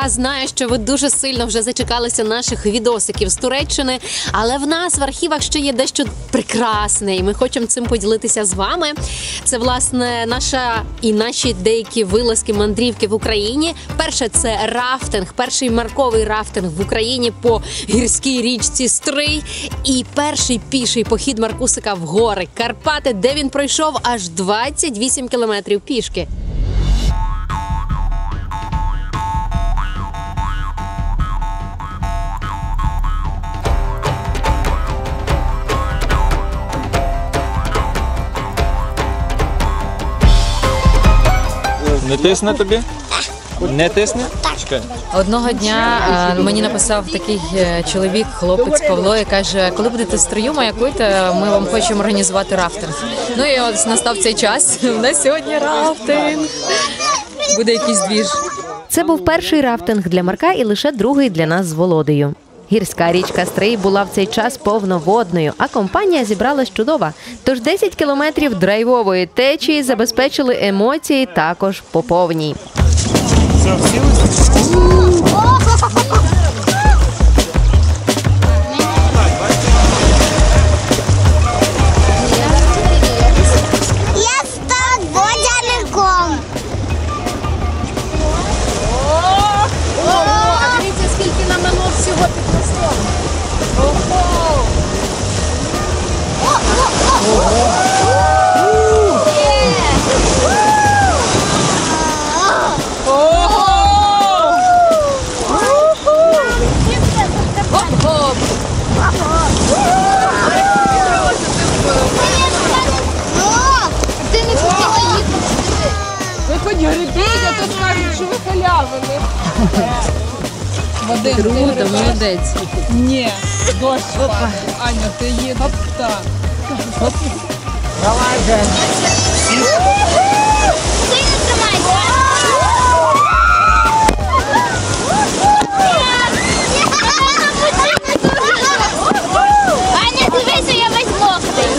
Я знаю, що ви дуже сильно вже зачекалися наших відосиків з Туреччини, але в нас в архівах ще є дещо прекрасне, і ми хочемо цим поділитися з вами. Це, власне, наша і наші деякі вилазки, мандрівки в Україні. Перше – це рафтинг, перший марковий рафтинг в Україні по гірській річці Стрий. І перший піший похід Маркусика в гори Карпати, де він пройшов аж 28 кілометрів пішки. Не тисне тобі? Не тисне? Чекай. Одного дня мені написав такий чоловік, хлопець Павло, і каже, коли будете в Стрию маякуйте, ми вам хочемо організувати рафтинг. Ну і ось настав цей час. У нас сьогодні рафтинг. Буде якийсь двіж. Це був перший рафтинг для Марка і лише другий для нас з Володею. Гірська річка Стрий була в цей час повноводною, а компанія зібралась чудова. Тож 10 кілометрів драйвової течії забезпечили емоції також по повній. Я став водяником. Дивіться, скільки нам нанос всього під хвостом. Ти не хотіла їхати. Ви хоч грибіть, а то скажуть, що ви халявили. Вадим, Круто, молодець. Ні, дощ падає. Аня, ти їдеш так. Сильно тримайся. Аня, дивися, я весь мокрий.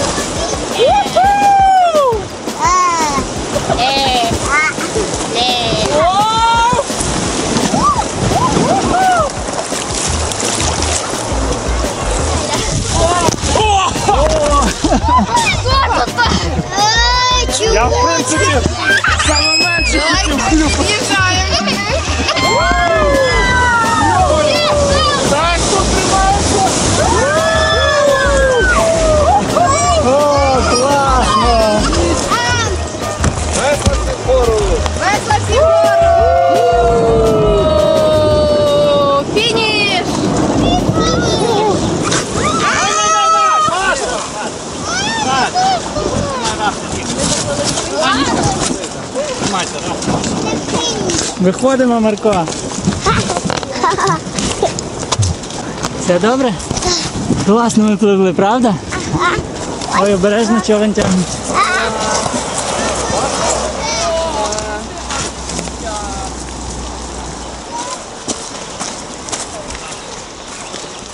Я, в принципі, саме менше хотів хлюпати. Так, тут тримається. О, класно. Веслати вгору. Фініш! Виходимо, Марко. Все добре? Класно ми пливли, правда? Ой, обережно човен тягнеться.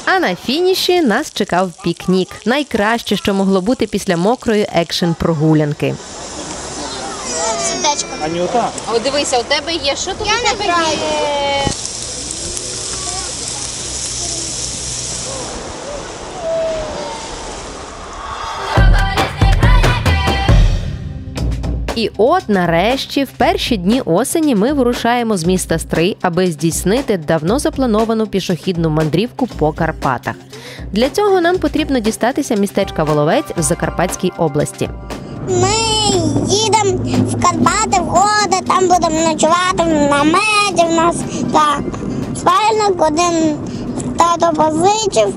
А на фініші нас чекав пікнік. Найкраще, що могло бути після мокрої екшн-прогулянки. Сердечко. Анюта. О, дивися, у тебе є, що тут у тебе є? І от, нарешті, в перші дні осені ми вирушаємо з міста Стрий, аби здійснити давно заплановану пішохідну мандрівку по Карпатах. Для цього нам потрібно дістатися містечка Воловець в Закарпатській області. Ми їдемо в Карпати, в гори, там будемо ночувати в наметі в нас. Так, спальник один тато позичив,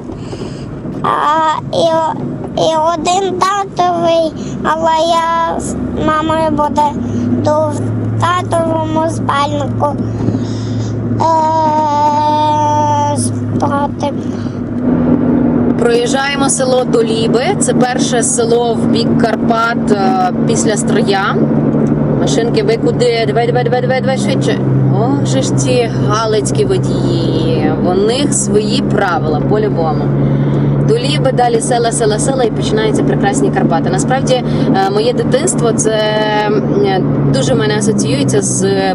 і один татовий, але я з мамою буду в татовому спальнику спати. Проїжджаємо село Доліби. Це перше село в бік Карпат після Стрия. Машинки, ви куди? Давай швидше. О, же ж ці галицькі водії. У них свої правила, по-любому. Доліби, далі села і починаються прекрасні Карпати. Насправді, моє дитинство, це дуже в мене асоціюється з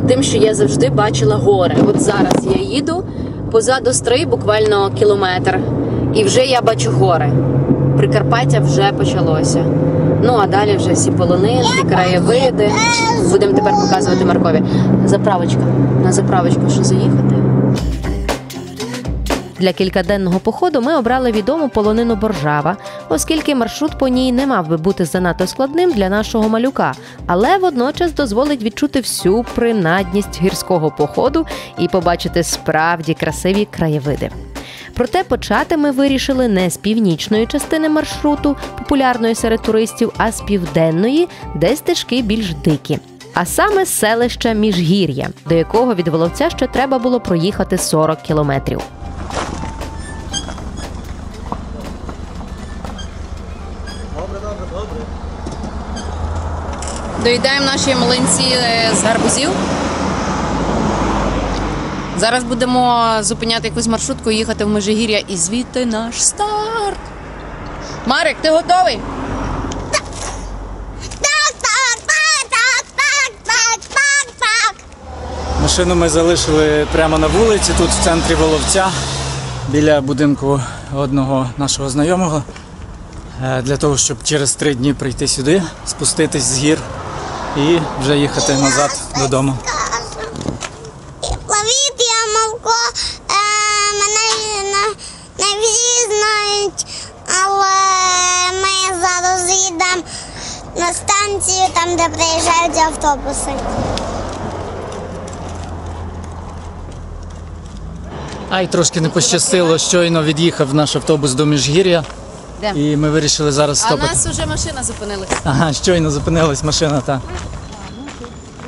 тим, що я завжди бачила гори. От зараз я їду, позаду Стрий буквально кілометр, і вже я бачу гори. Прикарпаття вже почалося. Ну, а далі вже всі полонинки, краєвиди. Будемо тепер показувати Маркові. Заправочка. На заправочку що заїхати. Для кількаденного походу ми обрали відому полонину Боржава, оскільки маршрут по ній не мав би бути занадто складним для нашого малюка, але водночас дозволить відчути всю принадність гірського походу і побачити справді красиві краєвиди. Проте почати ми вирішили не з північної частини маршруту, популярної серед туристів, а з південної, де стежки більш дикі. А саме з селища Міжгір'я, до якого від Воловця ще треба було проїхати 40 кілометрів. Доїдаємо наші млинці з гарбузів. Зараз будемо зупиняти якусь маршрутку і їхати в Межигір'я. І звідти наш старт. Марик, ти готовий? Машину ми залишили прямо на вулиці, тут в центрі Воловця, біля будинку одного нашого знайомого, для того, щоб через 3 дні прийти сюди, спуститись з гір і вже їхати назад додому. Ловіть ямовко, мене не всі знають, але ми зараз їдемо на станцію, там де приїжджають автобуси. Ай, трошки не пощастило, щойно від'їхав наш автобус до Міжгір'я. Де? І ми вирішили зараз А стопити. нас вже машина зупинилася. Ага, щойно зупинилась машина, та.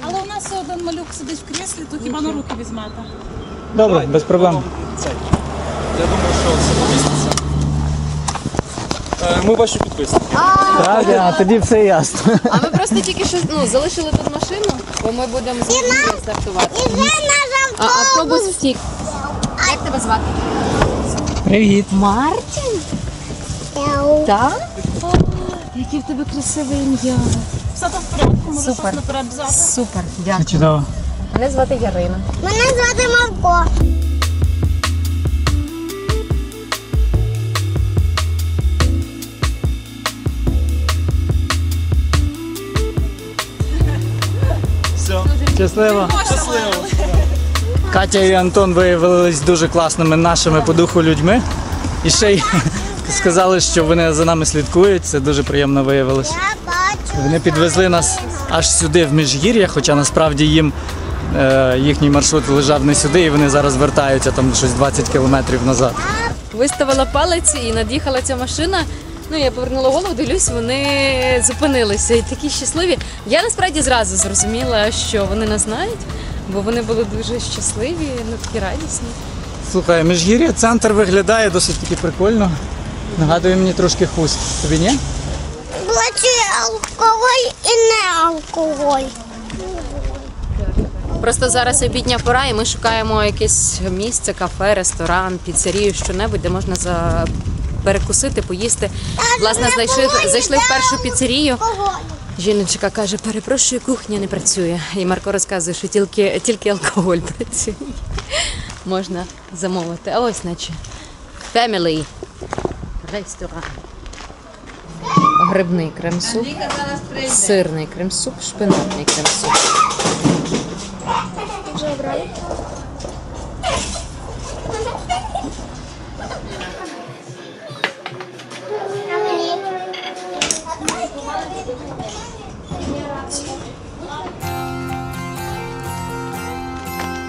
Але у нас один малюк сидить в кріслі, то хіба на руки візьмете? Добре, без проблем. Я думаю, що це поміститься. Ми ваші підписники. Так, а тоді все ясно. А ми просто тільки що залишили тут машину, бо ми будемо з Межигір'я стартувати. І вже наш А автобус втік. Як тебе звати? Привіт. Мартін? Так? Яке в тебе красиве ім'я. Все там в порядку, може Супер. щось наперед взяти. Супер, дякую. Чудово. Мене звати Ярина. Мене звати Мавко. Все. Щасливо. Щасливо. Катя і Антон виявились дуже класними нашими по духу людьми. І ще й сказали, що вони за нами слідкують. Це дуже приємно виявилось. Я бачу. Вони підвезли нас аж сюди, в Міжгір'я, хоча насправді їм їхній маршрут лежав не сюди, і вони зараз вертаються там щось 20 кілометрів назад. Виставила палець і над'їхала ця машина. Ну, я повернула голову, дивлюсь, вони зупинилися і такі щасливі. Я насправді зразу зрозуміла, що вони нас знають, бо вони були дуже щасливі, ну такі радісні. Слухай, Міжгір'я, центр виглядає досить таки прикольно. Нагадує мені трошки Хуст. Тобі ні? Бачу алкоголь і не алкоголь. Просто зараз обідня пора, і ми шукаємо якесь місце, кафе, ресторан, піцерію, що-небудь, де можна перекусити, поїсти. Власне, зайшли в першу піцерію. Жіночка каже, перепрошую, кухня не працює. І Марко розказує, що тільки алкоголь працює. Можна замовити. А ось, наче, Family ресторан. Грибний крем-суп, сирний крем-суп, шпинатний крем-суп.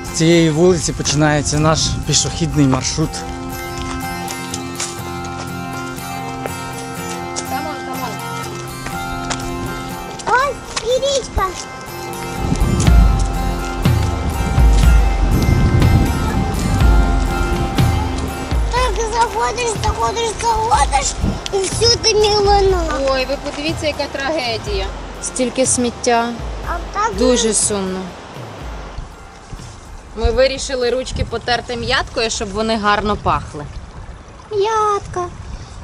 З цієї вулиці починається наш пішохідний маршрут. Ось і річка. Так заходиш і всюди мілина. Ой, ви подивіться, яка трагедія. Стільки сміття. А так Дуже сумно. Ми вирішили ручки потерти м'яткою, щоб вони гарно пахли. ядка.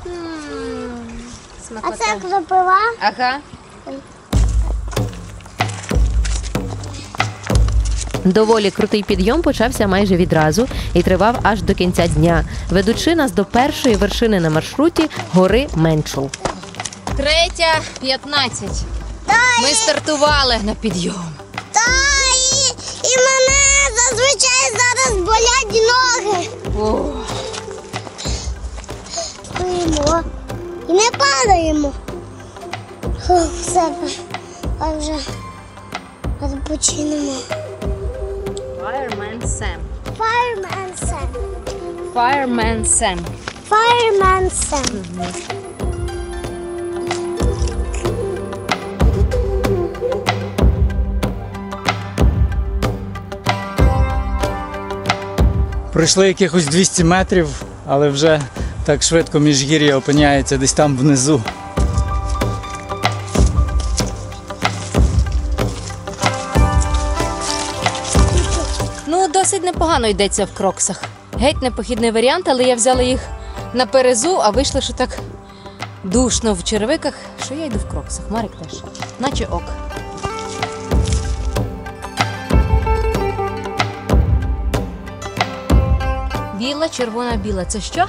А Смакота. це кропива. Ага. Доволі крутий підйом почався майже відразу і тривав аж до кінця дня, ведучи нас до першої вершини на маршруті – гори Менчул. 3:15. Ми стартували на підйом. І мене зазвичай зараз болять ноги. Стоїмо і не падаємо. Все, а вже відпочинемо. Fireman Sam. Fireman Sam. Fireman Sam. Fireman Sam. Пройшли якихось 200 метрів, але вже так швидко міжгір'я опиняється десь там внизу. Ну, досить непогано йдеться в кроксах. Геть непохідний варіант, але я взяла їх на перезу, а вийшло, що так душно в черевиках, що я йду в кроксах. Марик теж. Наче ок. Біла, червона, біла. Це що?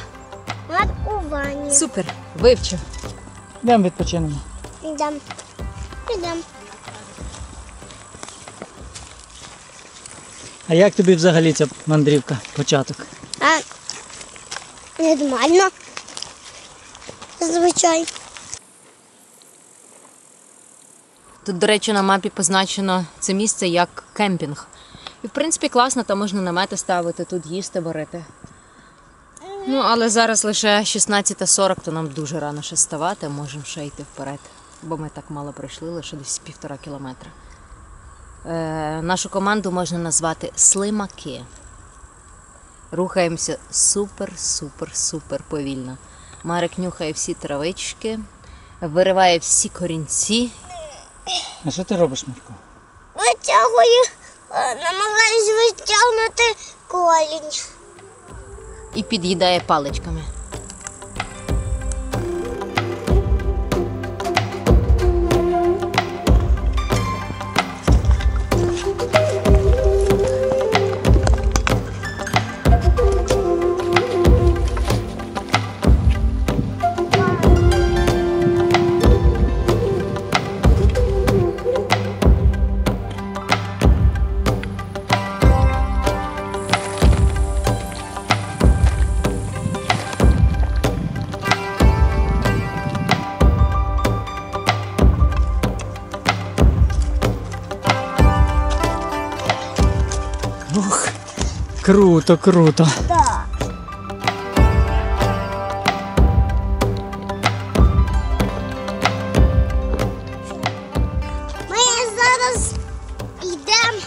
Маркування. Супер. Вивчив. Йдемо відпочинемо. Йдемо. Йдемо. А як тобі взагалі ця мандрівка, початок? Нормально. Зазвичай. Тут, до речі, на мапі позначено це місце як кемпінг. І, в принципі, класно, там можна намети ставити, тут їсти, варити. Ну, але зараз лише 16:40, то нам дуже рано ще вставати, можемо ще йти вперед. Бо ми так мало пройшли, лише десь 1,5 кілометра. Нашу команду можна назвати «Слимаки». Рухаємося супер повільно. Марик нюхає всі травички, вириває всі корінці. А що ти робиш, Марко? Витягую, намагаюсь витягнути колінь. І під'їдає паличками. Ух, круто, круто. Так. Ми зараз йдемо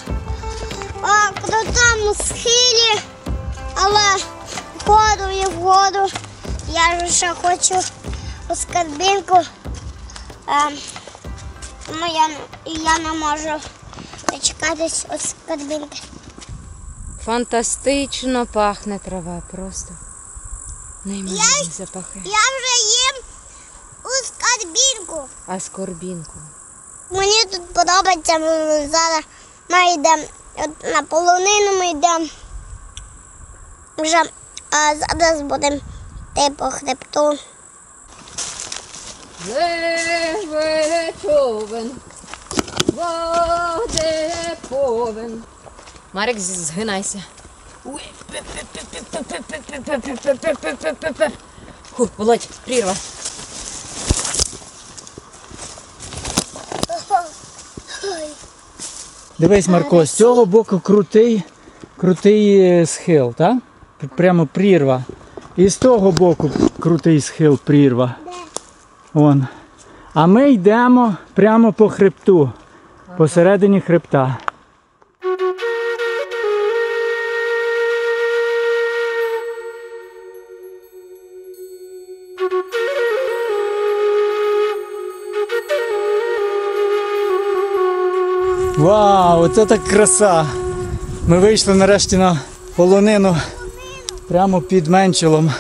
по крутому схилі, але вгору і вгору. Я ж ще хочу у скарбинку. Тому я не можу дочекатись у скарбинки. Фантастично пахне трава, просто неймовірні запахи. Я вже їм у скарбинку. А скорбінку. Мені тут подобається, зараз ми йдемо на полонину, ми йдемо вже, а зараз будемо йти по хребту. Леве човен, воде повен. Марик, згинайся. Фу, Володь, прірва. Дивись, Марко, з цього боку крутий схил, так? Прямо прірва. І з того боку крутий схил, прірва. Вон. А ми йдемо прямо по хребту, посередині хребта. Вау, оце так краса! Ми вийшли нарешті на полонину прямо під Менчулом.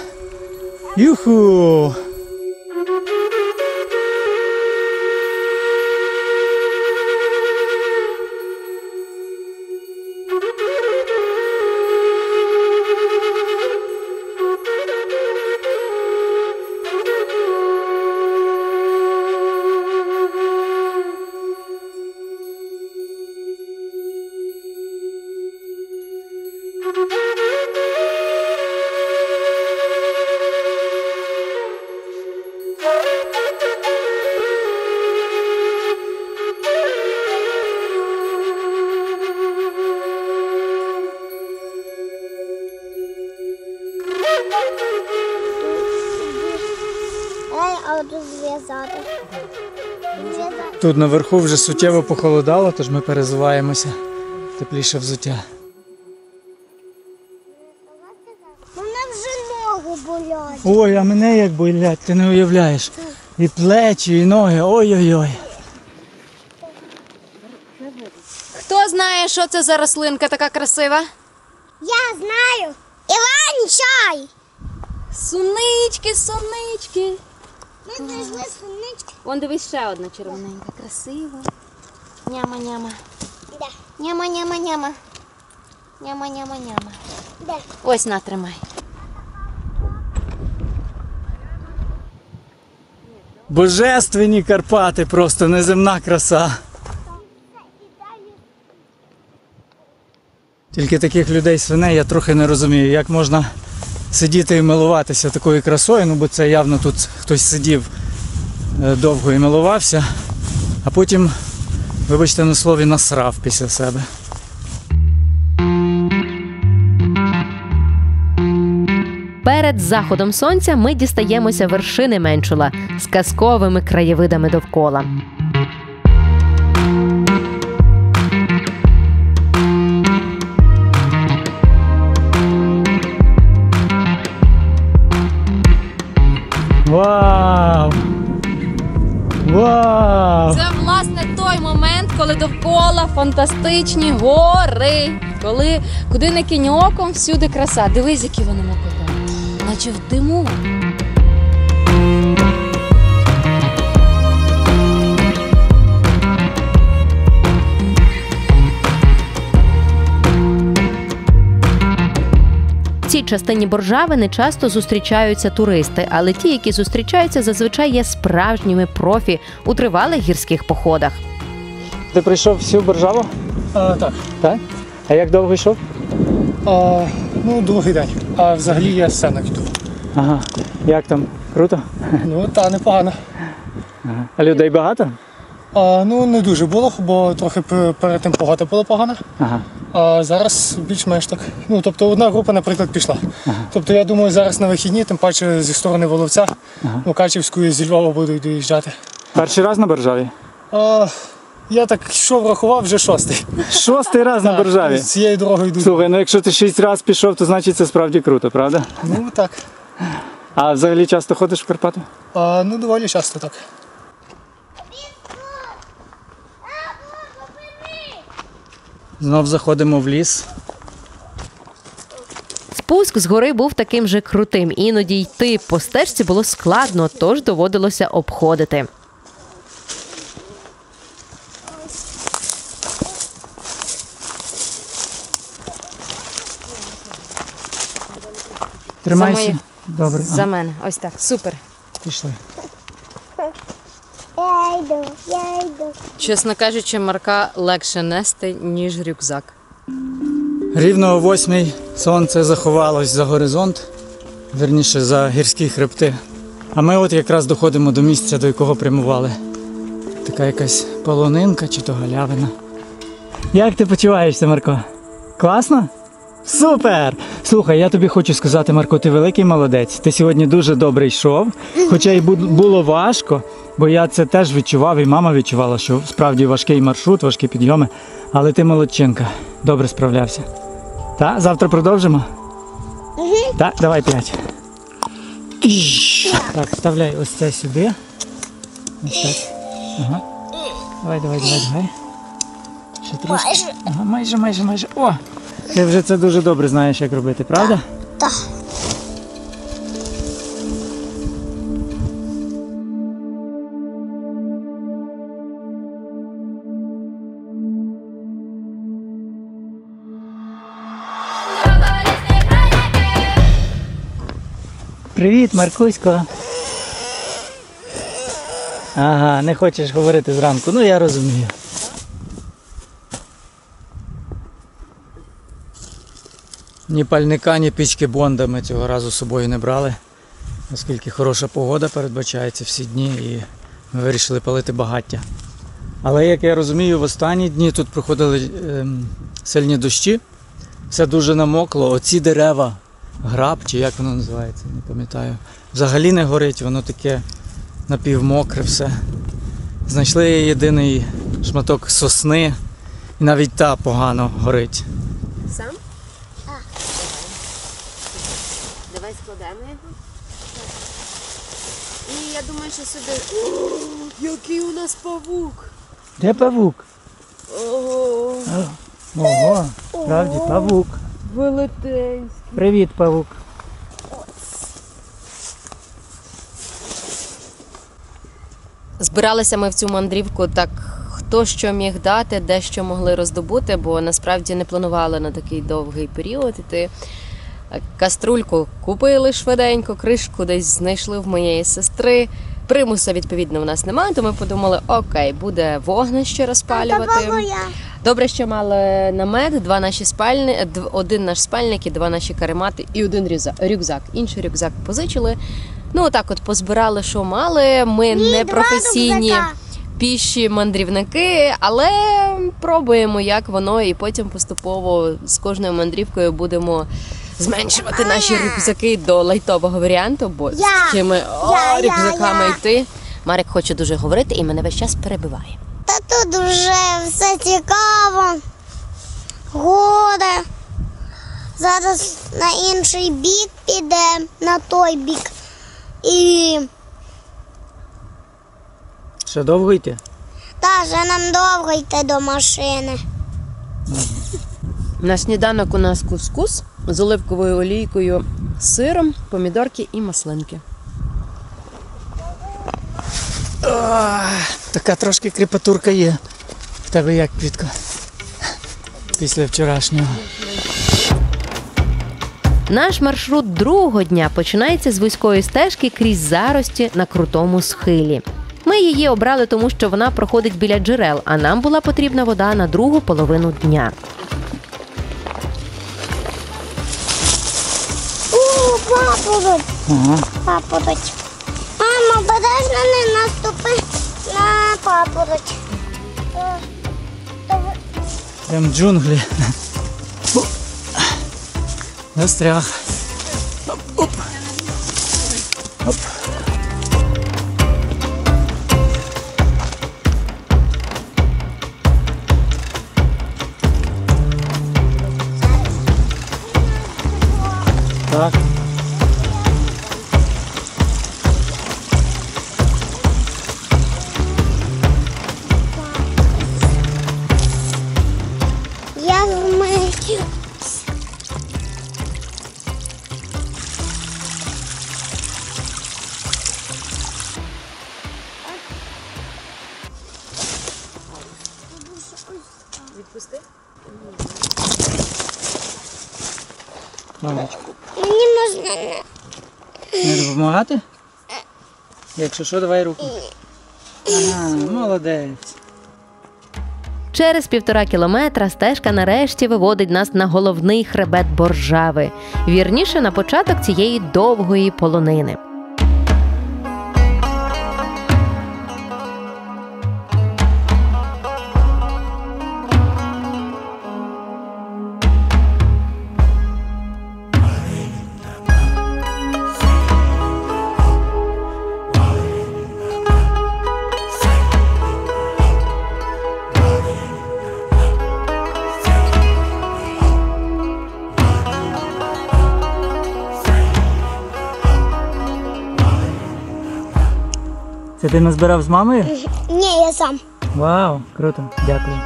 Юху! треба тут зв'язати. Тут наверху вже суттєво похолодало, тож ми перезуваємося. Тепліше взуття. Мене вже ноги болять. Ой, а мене як болять, ти не уявляєш. І плечі, і ноги, ой-ой-ой. Хто знає, що це за рослинка така красива? Я знаю. Іван чай. Сунички, сунички. Ми знайшли сунички. Вон дивись, ще одна червоненька, красива. Няма-няма. Де? Няма-няма-няма. Няма-няма-няма. Де? Ось на, тримай. Божественні Карпати, просто неземна краса. Тільки таких людей свиней я трохи не розумію, як можна сидіти і милуватися такою красою, ну бо це явно тут хтось сидів довго і милувався, а потім, вибачте на слові, насрав після себе. Перед заходом сонця ми дістаємося вершини Менчула з казковими краєвидами довкола. Вау! Вау! Це, власне, той момент, коли довкола фантастичні гори. Коли куди не кинь оком, всюди краса. Дивись, які вони мокота. Наче в диму. В цій частині Боржави часто зустрічаються туристи, але ті, які зустрічаються, зазвичай є справжніми профі у тривалих гірських походах. Ти прийшов всю Боржаву? Так. Так? А як довго йшов? Ну, другий день. А взагалі я з Сенок йду. Ага. Як там? Круто? Ну, та непогано. Ага. А людей багато? Ну, не дуже було, бо трохи перед тим погода була погана. Ага. А зараз більш-менш так. Ну, тобто одна група, наприклад, пішла. Тобто я думаю, зараз на вихідні, тим паче зі сторони Воловця, Мукачівської, зі Львова будуть доїжджати. Перший раз на Боржаві? Я так йшов, рахував, вже 6-й. 6-й раз на Боржаві? З цією дорогою йду. Слухай, ну якщо ти 6 разів пішов, то значить це справді круто, правда? Ну, так. А взагалі часто ходиш в Карпати? Ну, доволі часто так. Знов заходимо в ліс. Спуск з гори був таким же крутим. Іноді йти по стежці було складно, тож доводилося обходити. Тримайся. За мої. Добре. За мене. Ось так. Супер. Пішли. Я йду. Чесно кажучи, Марка легше нести, ніж рюкзак. Рівно о 8-й сонце заховалось за горизонт, вірніше за гірські хребти. А ми от якраз доходимо до місця, до якого прямували. Така якась полонинка чи то галявина. Як ти почуваєшся, Марко? Класно? Супер! Слухай, я тобі хочу сказати, Марко, ти великий молодець. Ти сьогодні дуже добре йшов, хоча й було важко, бо я це теж відчував, і мама відчувала, що справді важкий маршрут, важкі підйоми. Але ти молодчинка, добре справлявся. Так, завтра продовжимо? Так, давай 5. Так, вставляй ось це сюди. Ось так. Ага. Давай. Ще трошки. Ага, майже. О! Ти вже це дуже добре знаєш, як робити, правда? Так. Привіт, Маркусько. Ага, не хочеш говорити зранку, ну я розумію. Ні пальника, ні пічки Бонда ми цього разу з собою не брали, оскільки хороша погода передбачається всі дні і ми вирішили палити багаття. Але, як я розумію, в останні дні тут проходили сильні дощі, все дуже намокло, оці дерева, граб, чи як воно називається, не пам'ятаю, взагалі не горить, воно таке напівмокре все. Знайшли єдиний шматок сосни, і навіть та погано горить. Сам? Давай складемо його. І я думаю, що сюди... О, який у нас павук! Де павук? Ого, Ого, справді павук. велетенський. Привіт, павук. Збиралися ми в цю мандрівку так, хто що міг дати, де що могли роздобути, бо насправді не планували на такий довгий період іти. Каструльку купили швиденько, кришку десь знайшли в моєї сестри. Примуса, відповідно, в нас немає, то ми подумали, окей, буде вогнище розпалювати. Добре, що мали намет, один наш спальник і два наші каремати і один рюкзак. Інший рюкзак позичили. Ну, отак от позбирали, що мали. Ми не професійні піші мандрівники, але пробуємо, як воно, і потім поступово з кожною мандрівкою будемо зменшувати наші рюкзаки до лайтового варіанту, бо з такими рюкзаками йти. Марик хоче дуже говорити і мене весь час перебиває. Та тут вже все цікаво. Гори. Зараз на інший бік піде, на той бік. І Ще довго йти? вже нам довго йти до машини. На сніданок у нас кускус з оливковою олійкою, сиром, помідорки і маслинки. Така трошки кріпатурка є. В тебе як, Квітко? Після вчорашнього. Наш маршрут другого дня починається з вузької стежки крізь зарості на крутому схилі. Ми її обрали, тому що вона проходить біля джерел, а нам була потрібна вода на другу половину дня. Папороть. Папороть. Мамо, обережно не наступи на папороть. Прям джунглі. Застряг. Оп. Оп. Так. Я вмию. Відпусти? Мамочка. Мені можна Не допомагати? Якщо що, давай руку. Ага, молодець. Через 1,5 кілометра стежка нарешті виводить нас на головний хребет Боржави. Вірніше, на початок цієї довгої полонини. Це ти назбирав з мамою? Ні, я сам. Вау, круто, дякую.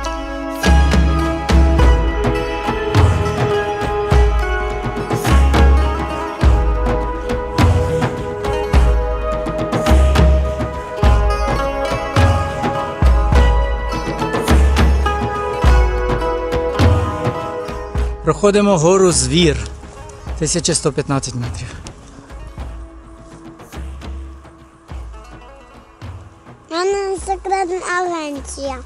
Проходимо гору Звір. 1115 метрів. У мене секретна агенція.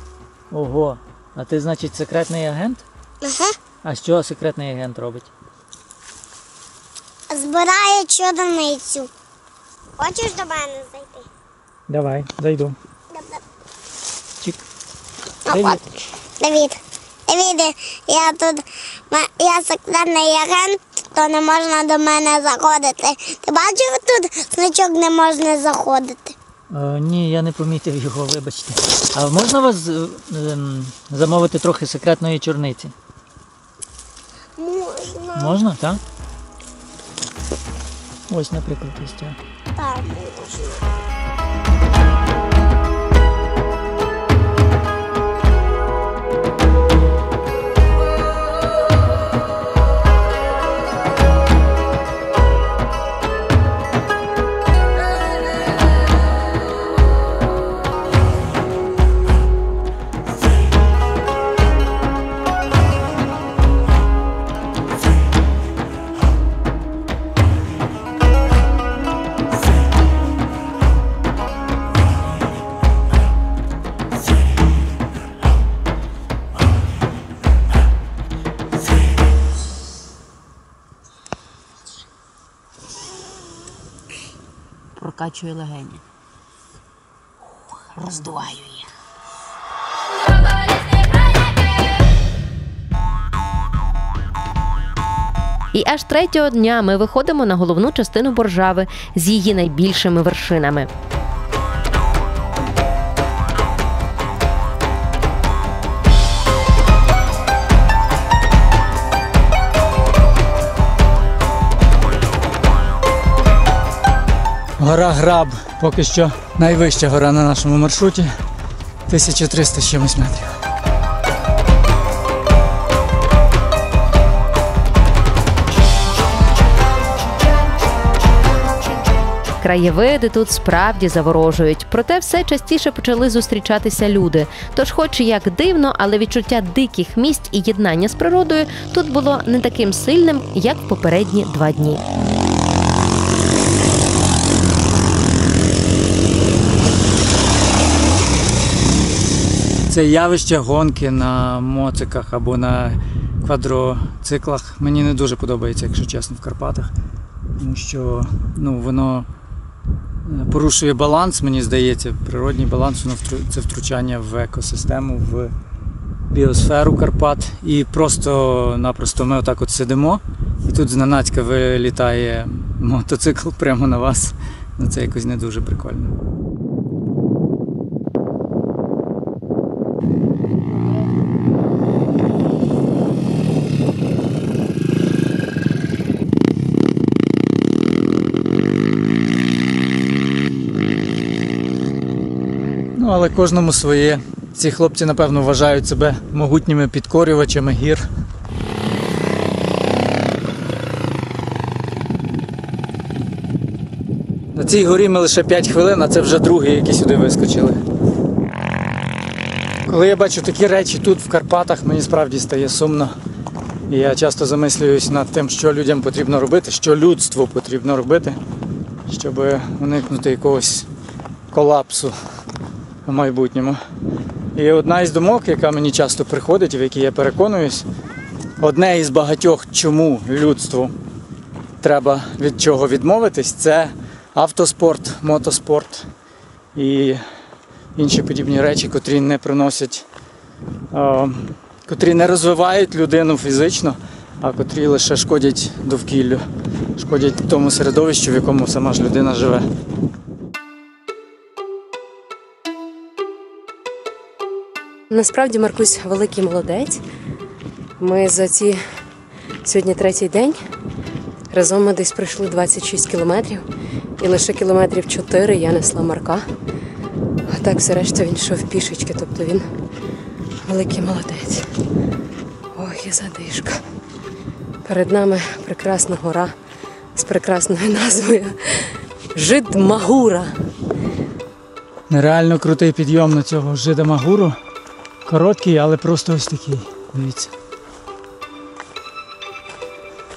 Ого, а ти, значить, секретний агент? Ага. А що секретний агент робить? Збирає чорницю. Хочеш до мене зайти? Давай, зайду. Добре. Чик. От. Давід, я секретний агент, то не можна до мене заходити. Ти бачив, тут значок не можна заходити? Ні, я не помітив його, вибачте. А можна вас замовити трохи секретної чорниці? Можна. Можна, так? Ось, наприклад, ось ця. Так, можна. Прокачує легені. Роздуваю їх. І аж третього дня ми виходимо на головну частину Боржави з її найбільшими вершинами. Гора Граб, поки що найвища гора на нашому маршруті, 1300 з чимось метрів. Краєвиди тут справді заворожують, проте все частіше почали зустрічатися люди. Тож, хоч і як дивно, але відчуття диких місць і єднання з природою тут було не таким сильним, як в попередні 2 дні. Це явище гонки на моциках або на квадроциклах мені не дуже подобається, якщо чесно, в Карпатах. Тому що воно порушує баланс, мені здається, природній баланс, це втручання в екосистему, в біосферу Карпат. І просто-напросто ми отак от сидимо, і тут зненацька вилітає мотоцикл прямо на вас. Це якось не дуже прикольно. Але кожному своє. Ці хлопці, напевно, вважають себе могутніми підкорювачами гір. На цій горі ми лише 5 хвилин, а це вже другі, які сюди вискочили. Коли я бачу такі речі тут, в Карпатах, мені справді стає сумно. І я часто замислююсь над тим, що людям потрібно робити, що людству потрібно робити, щоб уникнути якогось колапсу в майбутньому. І одна із думок, яка мені часто приходить, в якій я переконуюсь, одне із багатьох, чому людству треба від чого відмовитись, це автоспорт, мотоспорт і інші подібні речі, котрі не приносять, котрі не розвивають людину фізично, а котрі лише шкодять довкіллю, шкодять тому середовищу, в якому сама ж людина живе. Насправді Маркусь великий молодець. Ми за ці сьогодні 3-й день разом ми десь пройшли 26 кілометрів і лише кілометрів 4 я несла Марка. А так все решта він йшов пішечки, тобто він великий молодець. Ох, і задишка. Перед нами прекрасна гора з прекрасною назвою Жид-Магура. Нереально крутий підйом на цього Жида-Магуру. Короткий, але просто ось такий. Дивіться.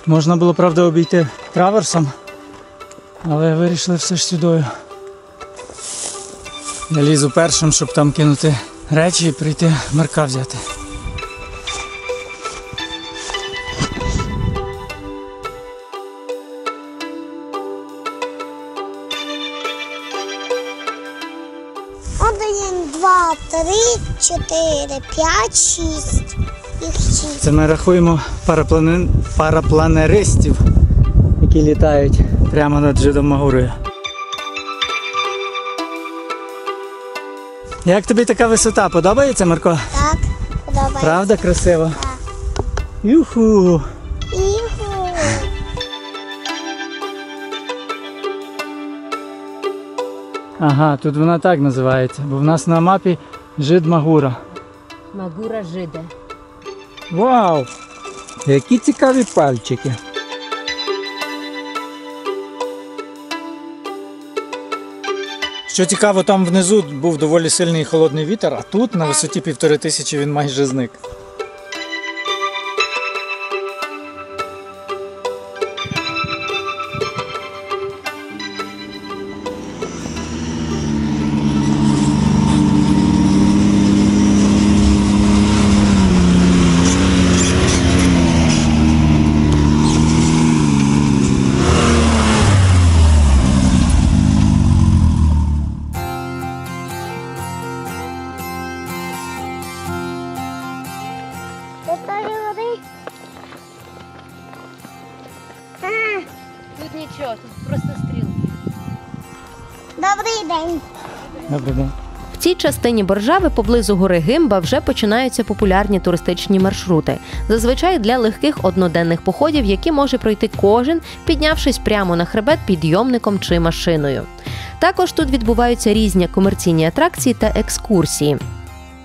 Можна було, правда, обійти траверсом, але вирішили все ж сюдою. Я лізу першим, щоб там кинути речі і прийти Марка взяти. Один, два, 3, 4, 5, 6. Їх 6. Це ми рахуємо парапланеристів, які літають прямо над Жидом-Магурою. Як тобі така висота? Подобається, Марко? Так, подобається. Правда красиво? Так. Юху! Іху. Ага, тут вона так називається, бо в нас на мапі Жид Магура. Магура жиде. Вау! Які цікаві пальчики. Що цікаво, там внизу був доволі сильний і холодний вітер, а тут на висоті 1500 він майже зник. Тут нічого, тут просто стрілки. Добрий день. Добрий день. В цій частині Боржави поблизу гори Гимба вже починаються популярні туристичні маршрути. Зазвичай для легких одноденних походів, які може пройти кожен, піднявшись прямо на хребет підйомником чи машиною. Також тут відбуваються різні комерційні атракції та екскурсії.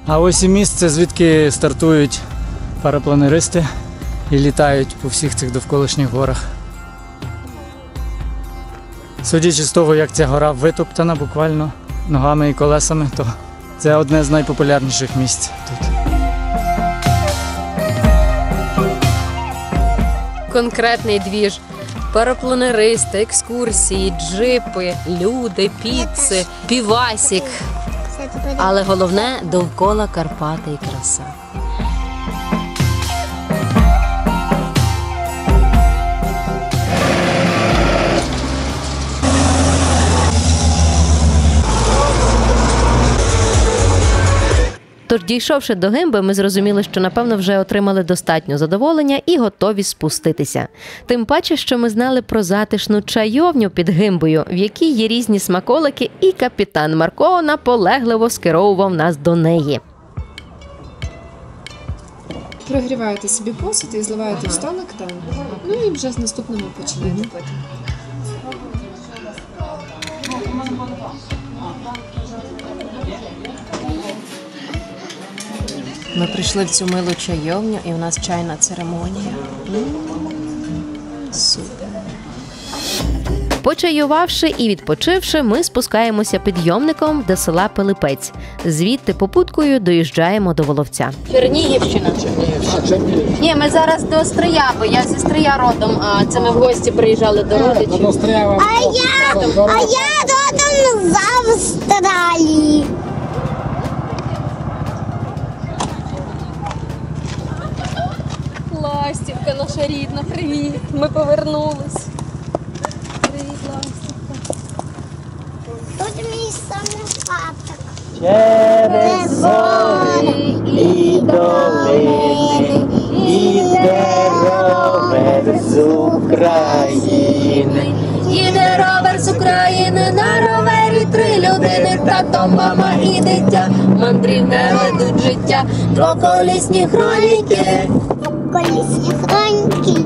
А ось і місце, звідки стартують парапланеристи і літають по всіх цих довколишніх горах. Судячи з того, як ця гора витоптана буквально ногами і колесами, то це одне з найпопулярніших місць тут. Конкретний двіж. Парапланеристи, екскурсії, джипи, люди, піци, півасік. Все тепер. Але головне – довкола Карпати і краса. Тож, дійшовши до Гимби, ми зрозуміли, що, напевно, вже отримали достатньо задоволення і готові спуститися. Тим паче, що ми знали про затишну чайовню під Гимбою, в якій є різні смаколики, і капітан Марко наполегливо скеровував нас до неї. Прогріваєте собі посуд і зливаєте в столик, ну і вже з наступними починаєте пити. Ми прийшли в цю милу чайовню, і у нас чайна церемонія. Супер. Почаювавши і відпочивши, ми спускаємося підйомником до села Пилипець. Звідти попуткою доїжджаємо до Воловця. Чернігівщина. Ні, ми зараз до Стрия, бо я зі Стрия родом, а це ми в гості приїжджали до родичів. А я родом з Австралії. Ластівка наша рідна, привіт. Ми повернулись. Привіт, Ластівка. Тут мій самокатик. Через зорі і долини іде ровер з України. Їде ровер з України, на ровері 3 людини, тато, мама і дитя, мандрівне ведуть життя, двоколісні хроніки. Колісні хроньки.